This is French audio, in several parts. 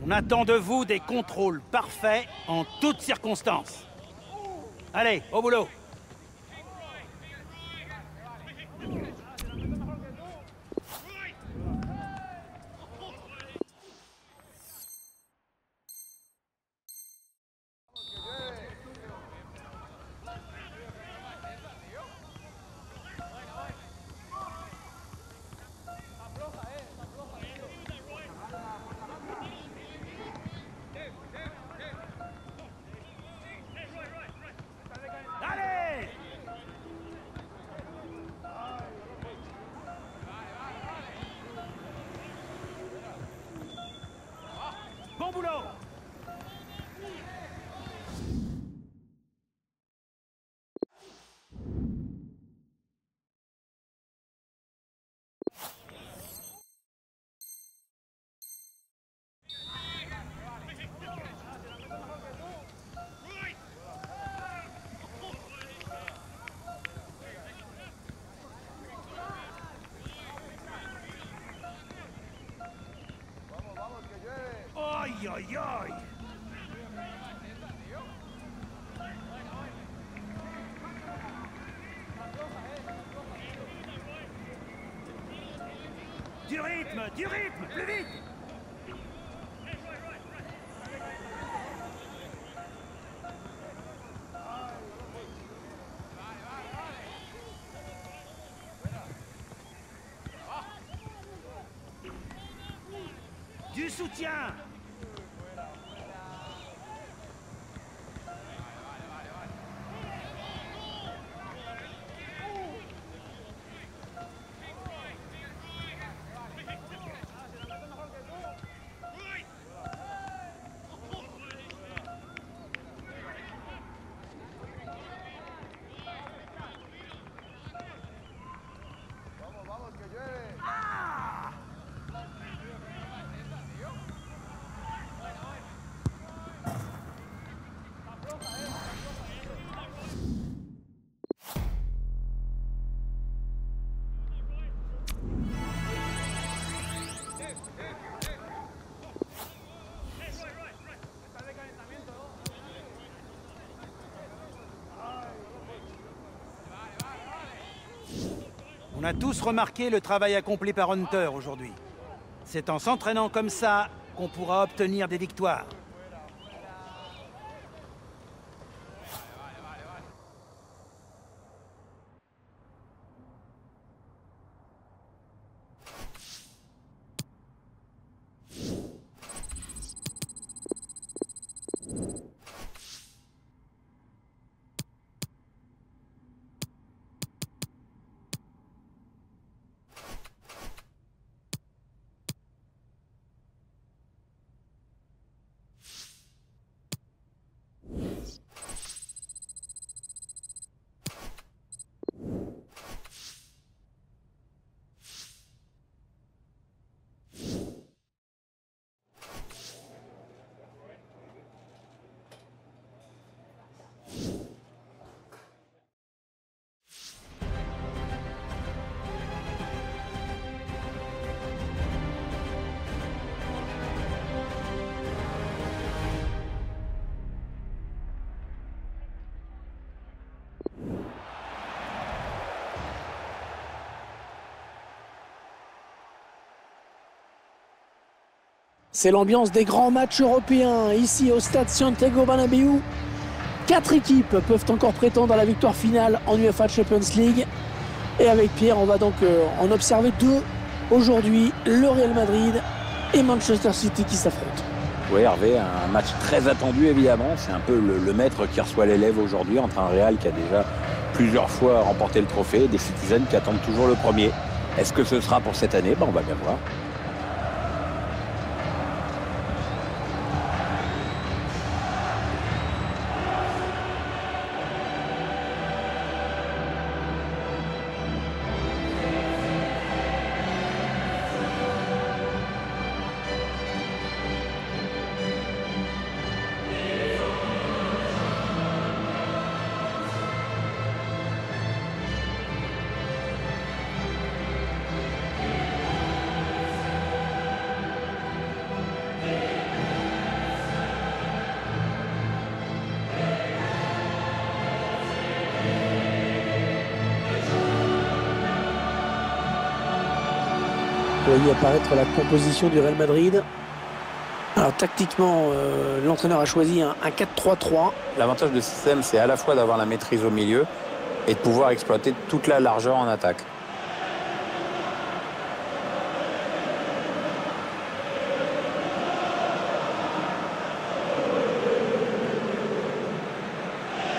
On attend de vous des contrôles parfaits en toutes circonstances. Allez, au boulot. Bon boulot! Aïe, aïe, aïe! Du rythme, plus vite! Du soutien! On a tous remarqué le travail accompli par Hunter aujourd'hui. C'est en s'entraînant comme ça qu'on pourra obtenir des victoires. C'est l'ambiance des grands matchs européens ici au stade Santiago Bernabéu. 4 équipes peuvent encore prétendre à la victoire finale en UEFA Champions League. Et avec Pierre, on va donc en observer 2 aujourd'hui, le Real Madrid et Manchester City qui s'affrontent. Oui, Hervé, un match très attendu évidemment. C'est un peu le maître qui reçoit l'élève aujourd'hui entre un Real qui a déjà plusieurs fois remporté le trophée et des Citizens qui attendent toujours le premier. Est-ce que ce sera pour cette année? On va bien voir. Vous voyez apparaître la composition du Real Madrid. Alors tactiquement, l'entraîneur a choisi un 4-3-3. L'avantage de ce système, c'est à la fois d'avoir la maîtrise au milieu et de pouvoir exploiter toute la largeur en attaque.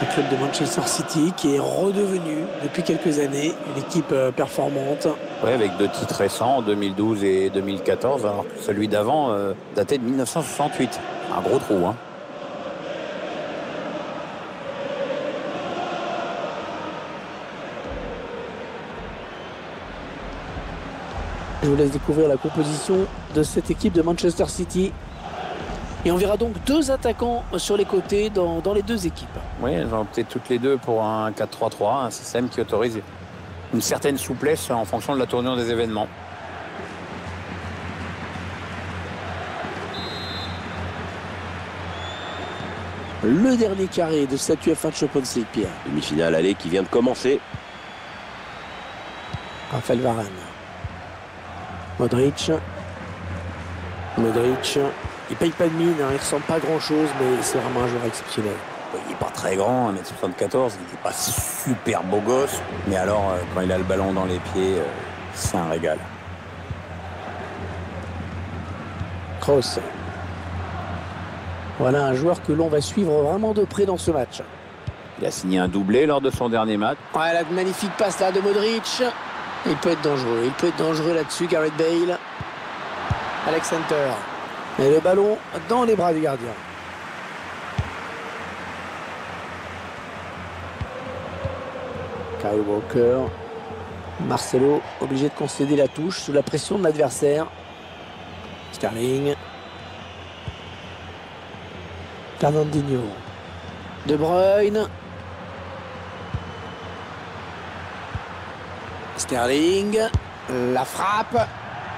Le club de Manchester City qui est redevenu depuis quelques années une équipe performante. Oui, avec 2 titres récents, en 2012 et 2014, alors que celui d'avant datait de 1968. Un gros trou, hein. Je vous laisse découvrir la composition de cette équipe de Manchester City. Et on verra donc 2 attaquants sur les côtés dans les 2 équipes. Oui, elles ont opté toutes les deux pour un 4-3-3, un système qui autorise une certaine souplesse en fonction de la tournure des événements. Le dernier carré de cette UEFA Champions League, Pierre. Demi-finale aller qui vient de commencer. Raphaël Varane. Modric. Il paye pas de mine, hein, il ressemble pas à grand chose, mais c'est vraiment un joueur exceptionnel. Il n'est pas très grand, 1m74, il n'est pas super beau gosse, mais alors quand il a le ballon dans les pieds, c'est un régal. Kroos. Voilà un joueur que l'on va suivre vraiment de près dans ce match. Il a signé un doublé lors de son dernier match. Ouais, la magnifique passe là de Modric. Il peut être dangereux là-dessus, Gareth Bale. Alex Hunter. Et le ballon dans les bras du gardien. Kyle Walker. Marcelo obligé de concéder la touche sous la pression de l'adversaire. Sterling. Fernandinho. De Bruyne. Sterling. La frappe.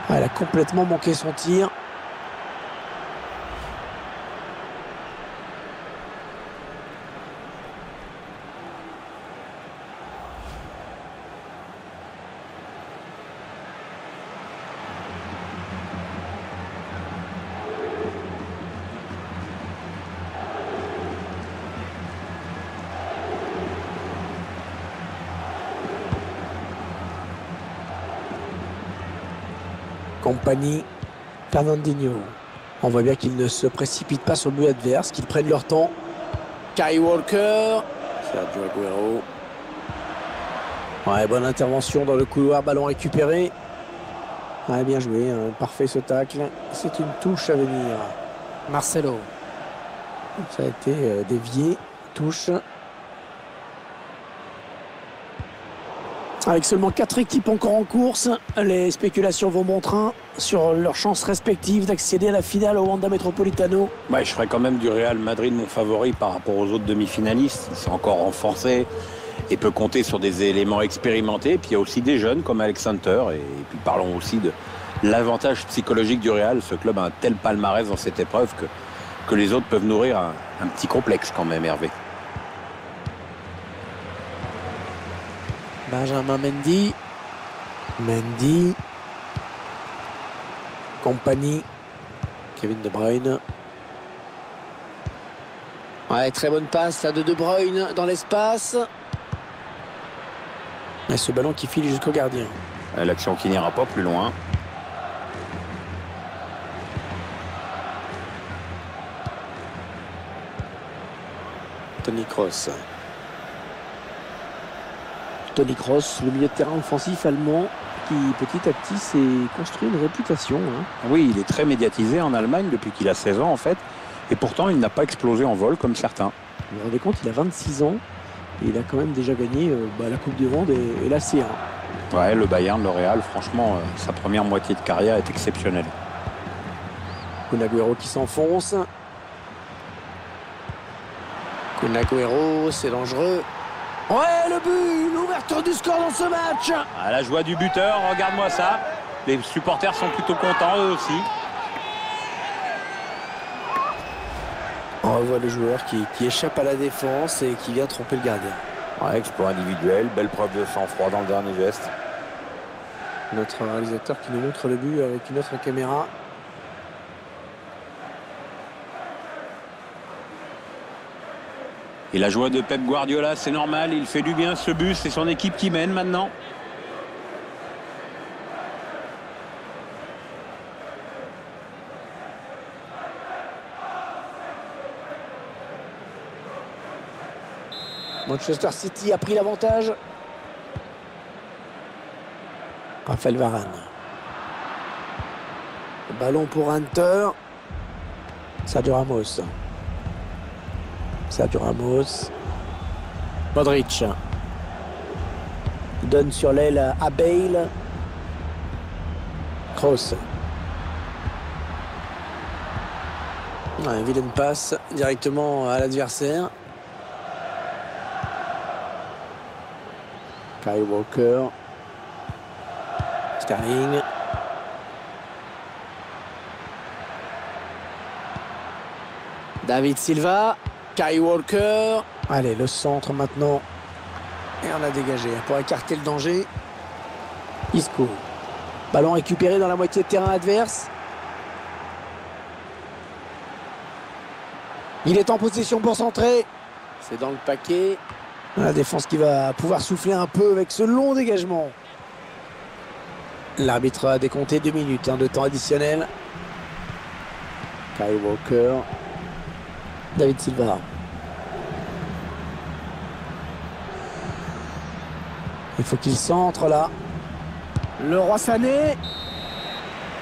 Elle a complètement manqué son tir. Compagnie, Fernandinho. On voit bien qu'ils ne se précipitent pas sur le but adverse, qu'ils prennent leur temps. Kyle Walker. Sergio Aguero. Ouais, bonne intervention dans le couloir, ballon récupéré. Ouais, bien joué, hein, parfait ce tacle. C'est une touche à venir. Marcelo. Ça a été dévié. Touche. Avec seulement 4 équipes encore en course, les spéculations vont bon train sur leurs chances respectives d'accéder à la finale au Wanda Metropolitano. Ouais, je ferais quand même du Real Madrid mon favori par rapport aux autres demi-finalistes. Il s'est encore renforcé et peut compter sur des éléments expérimentés. Puis il y a aussi des jeunes comme Alex Hunter. Et puis parlons aussi de l'avantage psychologique du Real. Ce club a un tel palmarès dans cette épreuve que les autres peuvent nourrir un petit complexe quand même, Hervé. Benjamin Mendy. Compagnie. Kevin De Bruyne. Ouais, très bonne passe là de De Bruyne dans l'espace. Et ce ballon qui file jusqu'au gardien. L'action qui n'ira pas plus loin. Toni Kroos, le milieu de terrain offensif allemand qui petit à petit s'est construit une réputation. Hein. Oui, il est très médiatisé en Allemagne depuis qu'il a 16 ans en fait. Et pourtant, il n'a pas explosé en vol comme certains. Vous vous rendez compte, il a 26 ans et il a quand même déjà gagné la Coupe du Monde et la C1. Ouais, le Bayern, le Real, franchement, sa première moitié de carrière est exceptionnelle. Kun Agüero qui s'enfonce. Kun Agüero, c'est dangereux. Ouais, le but, l'ouverture du score dans ce match. Ah, la joie du buteur, regarde-moi ça. Les supporters sont plutôt contents, eux aussi. On revoit le joueur qui échappe à la défense et qui vient tromper le gardien. Ouais, exploit individuel, belle preuve de sang-froid dans le dernier geste. Notre réalisateur qui nous montre le but avec une autre caméra. Et la joie de Pep Guardiola, c'est normal, il fait du bien ce but, c'est son équipe qui mène maintenant. Manchester City a pris l'avantage. Raphaël Varane. Le ballon pour Hunter. Sergio Ramos. Sergio Ramos. Modric. Il donne sur l'aile à Bale. Kroos. Un vilaine passe directement à l'adversaire. Kyle Walker. Sterling. David Silva. Kyle Walker. Allez, le centre maintenant. Et on a dégagé pour écarter le danger. Isco. Ballon récupéré dans la moitié de terrain adverse. Il est en position pour centrer. C'est dans le paquet. La défense qui va pouvoir souffler un peu avec ce long dégagement. L'arbitre a décompté 2 minutes de temps additionnel. Kyle Walker. David Silva. Il faut qu'il centre là. Le Roi Sané.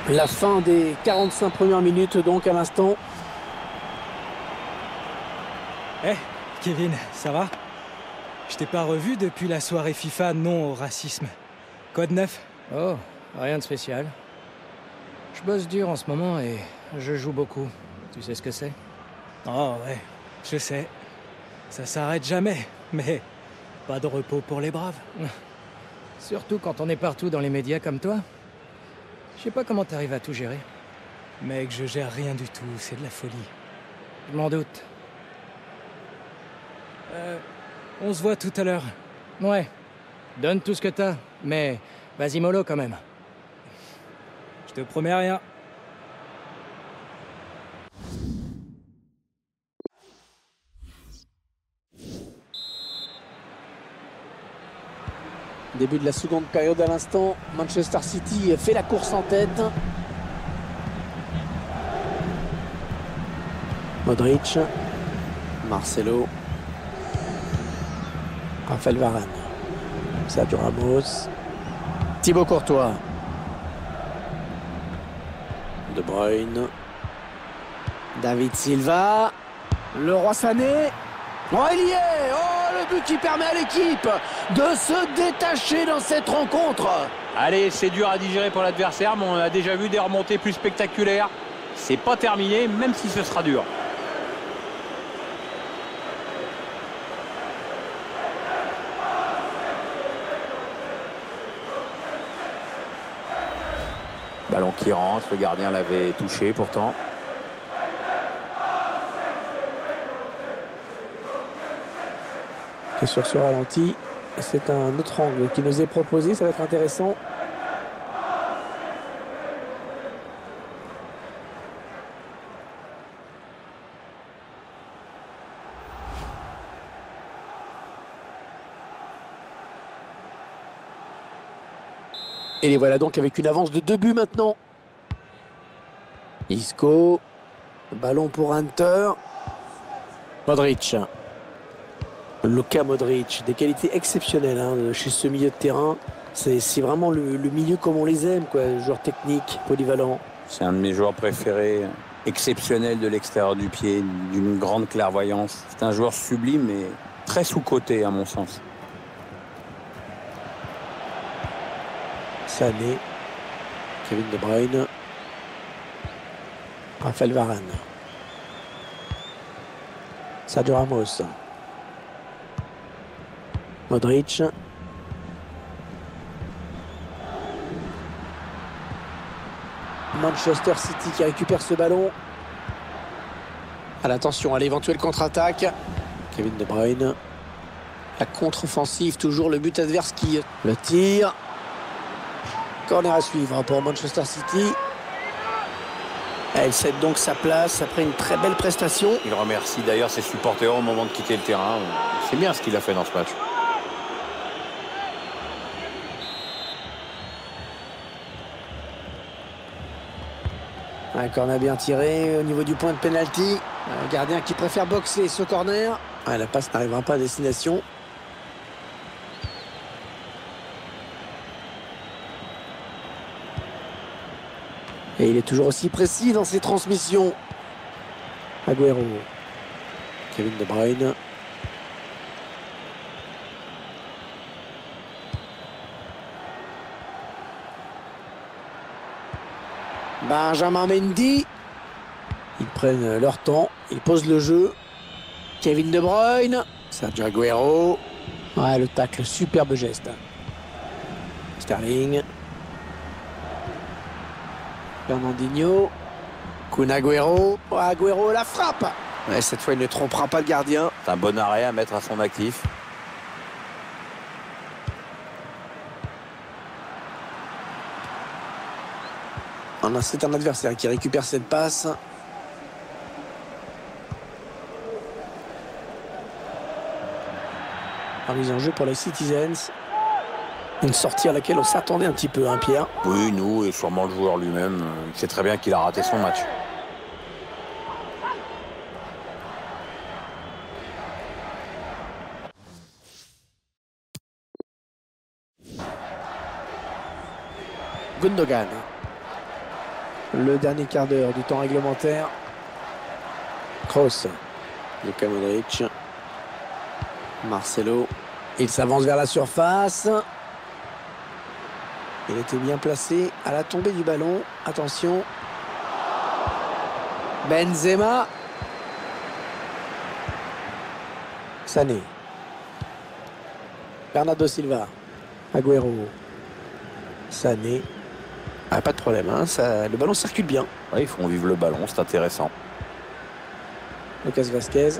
La fin des 45 premières minutes donc à l'instant. Kevin, ça va? Je t'ai pas revu depuis la soirée FIFA non au racisme. Quoi de neuf? Oh, rien de spécial. Je bosse dur en ce moment et je joue beaucoup. Tu sais ce que c'est? Oh ouais, je sais. Ça s'arrête jamais, mais pas de repos pour les braves. Surtout quand on est partout dans les médias comme toi. Je sais pas comment t'arrives à tout gérer. Mec, je gère rien du tout, c'est de la folie. Je m'en doute. On se voit tout à l'heure. Ouais. Donne tout ce que t'as, mais vas-y mollo quand même. Je te promets rien. Début de la seconde période à l'instant. Manchester City fait la course en tête. Modric. Marcelo. Raphaël Varane. Sergio Ramos. Thibaut Courtois. De Bruyne. David Silva. Le Roi Sané. Oh, il y est! Oh, le but qui permet à l'équipe de se détacher dans cette rencontre. Allez, c'est dur à digérer pour l'adversaire, mais on a déjà vu des remontées plus spectaculaires. C'est pas terminé, même si ce sera dur. Ballon qui rentre, le gardien l'avait touché pourtant. Et sur ce ralenti, c'est un autre angle qui nous est proposé, ça va être intéressant. Et les voilà donc avec une avance de 2 buts maintenant. Isco. Ballon pour Hunter. Modric. Luka Modric. Des qualités exceptionnelles chez ce milieu de terrain. C'est vraiment le milieu comme on les aime, quoi. Joueur technique, polyvalent. C'est un de mes joueurs préférés. Exceptionnel de l'extérieur du pied, d'une grande clairvoyance. C'est un joueur sublime et très sous-coté à mon sens. Sané, Kevin De Bruyne, Raphaël Varane, Sergio Ramos, Modric, Manchester City qui récupère ce ballon. Attention à l'éventuelle contre-attaque. Kevin De Bruyne, la contre-offensive, toujours le but adverse qui le tire. Corner à suivre pour Manchester City. Elle cède donc sa place après une très belle prestation. Il remercie d'ailleurs ses supporters au moment de quitter le terrain. C'est bien ce qu'il a fait dans ce match. Un corner bien tiré au niveau du point de pénalty. Un gardien qui préfère boxer ce corner. La passe n'arrivera pas à destination. Et il est toujours aussi précis dans ses transmissions. Agüero. Kevin De Bruyne. Benjamin Mendy. Ils prennent leur temps. Ils posent le jeu. Kevin De Bruyne. Sergio Agüero. Ouais, le tacle, superbe geste. Sterling. Fernandinho. Kun Agüero. Oh, Agüero la frappe. Ouais, cette fois, il ne trompera pas le gardien. C'est un bon arrêt à mettre à son actif. C'est un adversaire qui récupère cette passe. La mise en jeu pour les Citizens. Une sortie à laquelle on s'attendait un petit peu, hein, Pierre? Oui, nous et sûrement le joueur lui-même. Il sait très bien qu'il a raté son match. Gundogan. Le dernier quart d'heure du temps réglementaire. Kroos. Luka Modric. Marcelo. Il s'avance vers la surface. Il était bien placé à la tombée du ballon. Attention. Benzema. Sané. Bernardo Silva. Agüero. Sané. Ah, pas de problème, hein, le ballon circule bien. Oui, ils font vivre le ballon, c'est intéressant. Lucas Vazquez.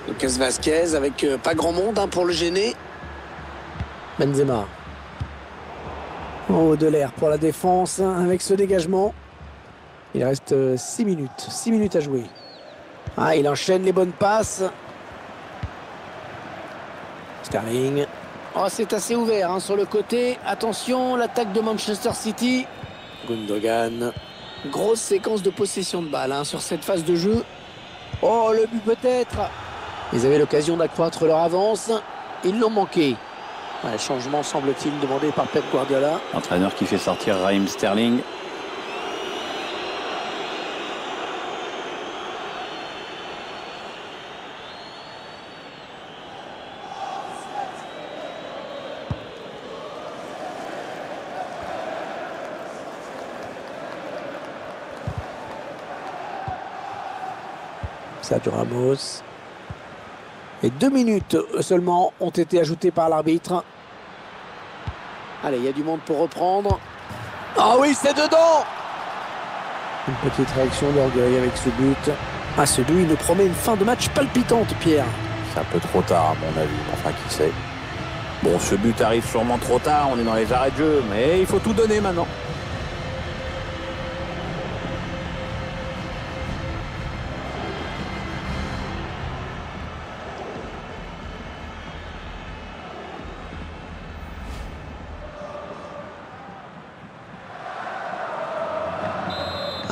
Lucas Vazquez avec pas grand monde, hein, pour le gêner. Benzema. Oh, de l'air pour la défense, hein, avec ce dégagement. Il reste 6 minutes. 6 minutes à jouer. Ah, il enchaîne les bonnes passes. Sterling. Oh, c'est assez ouvert, hein, sur le côté. Attention, l'attaque de Manchester City. Gundogan. Grosse séquence de possession de balle, hein, sur cette phase de jeu. Oh, le but peut-être. Ils avaient l'occasion d'accroître leur avance. Ils l'ont manqué. Ouais, changement semble-t-il demandé par Pep Guardiola. Entraîneur qui fait sortir Raheem Sterling. Sergio Ramos. Et 2 minutes seulement ont été ajoutées par l'arbitre. Allez, il y a du monde pour reprendre. Ah oui, c'est dedans! Une petite réaction d'orgueil avec ce but. Ah, ce but, il nous promet une fin de match palpitante, Pierre. C'est un peu trop tard, à mon avis. Enfin, qui sait. Bon, ce but arrive sûrement trop tard. On est dans les arrêts de jeu. Mais il faut tout donner maintenant.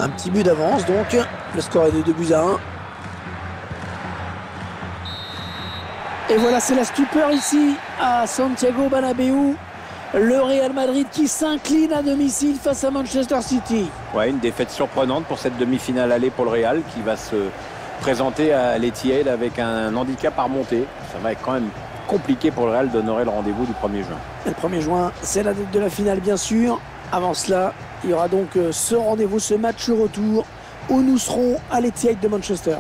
Un petit but d'avance, donc le score est de 2-1. Et voilà, c'est la stupeur ici à Santiago Bernabéu. Le Real Madrid qui s'incline à domicile face à Manchester City. Ouais, une défaite surprenante pour cette demi-finale aller pour le Real qui va se présenter à l'Etihad avec un handicap à remonter. Ça va être quand même compliqué pour le Real d'honorer le rendez-vous du 1er juin. Le 1er juin, c'est la date de la finale, bien sûr. Avant cela, il y aura donc ce rendez-vous, ce match retour où nous serons à l'Etihad de Manchester.